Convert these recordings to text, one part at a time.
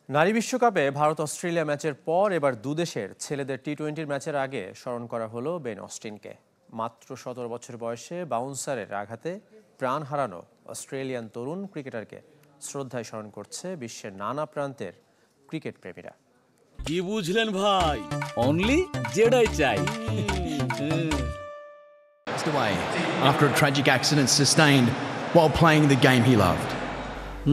নারী বিশ্বকাপে ভারত অস্ট্রেলিয়া ম্যাচের পর এবার দুদেশের ছেলেদের টি-20 ম্যাচের আগে স্মরণ করা হলো বেন অস্টিনকে। মাত্র 17 বছর বয়সে বাউন্সারের আঘাতে প্রাণ হারানো অস্ট্রেলিয়ান তরুণ ক্রিকেটারকে শ্রদ্ধায় স্মরণ করছে বিশ্বের নানা প্রান্তের ক্রিকেট প্রেমীরা। কি বুঝলেন ভাই? অনলি যেটাই চাই। Away after a tragic accident sustained while playing the game he loved.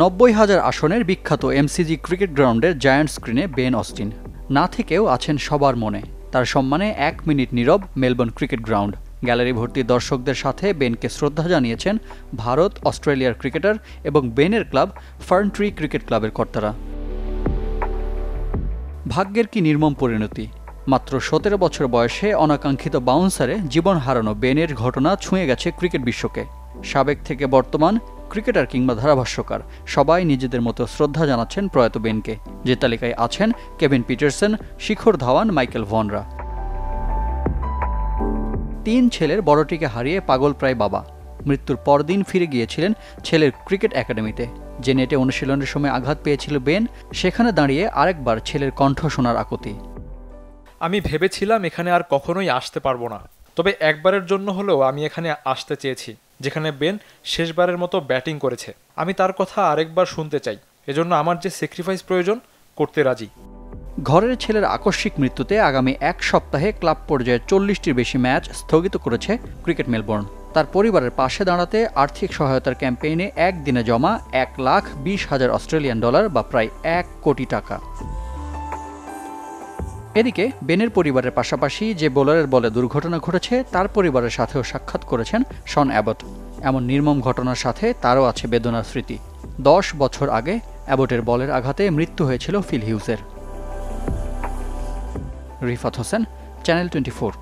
90,000 আসনের বিখ্যাত এমসিজি ক্রিকেট গ্রাউন্ডের জায়ান্ট স্ক্রিনে বেন অস্টিন না থেকেও আছেন সবার মনে। তার সম্মানে 1 মিনিট নীরব মেলবোর্ন ক্রিকেট গ্রাউন্ড। গ্যালারি ভর্তি দর্শকদের সাথে বেনকে শ্রদ্ধা জানিয়েছেন ভারত অস্ট্রেলিয়ার ক্রিকেটার এবং বেনের ক্লাব ফার্নট্রি ক্রিকেট ক্লাবের কর্তারা। ভাগ্যের কি নির্মম পরিণতি! মাত্র 17 বছর বয়সে অনাকাঙ্ক্ষিত বাউন্সারে জীবন হারানো বেনের ঘটনা ছুঁয়ে গেছে ক্রিকেট বিশ্বকে। সাবেক থেকে বর্তমান ক্রিকেটার কিংবা ধারাভাষ্যকার সবাই নিজেদের মতো শ্রদ্ধা জানাচ্ছেন প্রয়াত বেনকে, যে তালিকায় আছেন Kevin Pietersen, Shikhar Dhawan, Michael ভনরা। 3 ছেলের বড়টিকে হারিয়ে পাগল প্রায় বাবা। মৃত্যুর পরদিন ফিরে গিয়েছিলেন ছেলের ক্রিকেট একাডেমিতে। যে নেটে অনুশীলনের সময় আঘাত পেয়েছিল বেন, সেখানে দাঁড়িয়ে আরেকবার ছেলের কণ্ঠ শোনার আকুতি। আমি ভেবেছিলাম এখানে আর কখনোই আসতে পারবো না, তবে একবারের জন্য হলেও আমি এখানে আসতে চেয়েছি, যেখানে বেন শেষবারের মতো ব্যাটিং করেছে। আমি তার কথা আরেকবার শুনতে চাই, এজন্য আমার যে স্যাক্রিফাইস প্রয়োজন করতে রাজি। ঘরের ছেলের আকস্মিক মৃত্যুতে আগামী 1 সপ্তাহে ক্লাব পর্যায়ে 40টির বেশি ম্যাচ স্থগিত করেছে ক্রিকেট মেলবোর্ন। তার পরিবারের পাশে দাঁড়াতে আর্থিক সহায়তার ক্যাম্পেইনে একদিনে জমা $1,20,000 অস্ট্রেলিয়ান ডলার বা প্রায় 1 কোটি টাকা। এদিকে বেনের পরিবারের পাশাপাশি যে বোলারের বলে দুর্ঘটনা ঘটেছে তার পরিবারের সাথেও সাক্ষাৎ করেছেন শন অ্যাবট। এমন নির্মম ঘটনার সাথে তারও আছে বেদনার স্মৃতি। 10 বছর আগে অ্যাবটের বলের আঘাতে মৃত্যু হয়েছিল ফিল হিউজের। রিফাত হোসেন, চ্যানেল 24।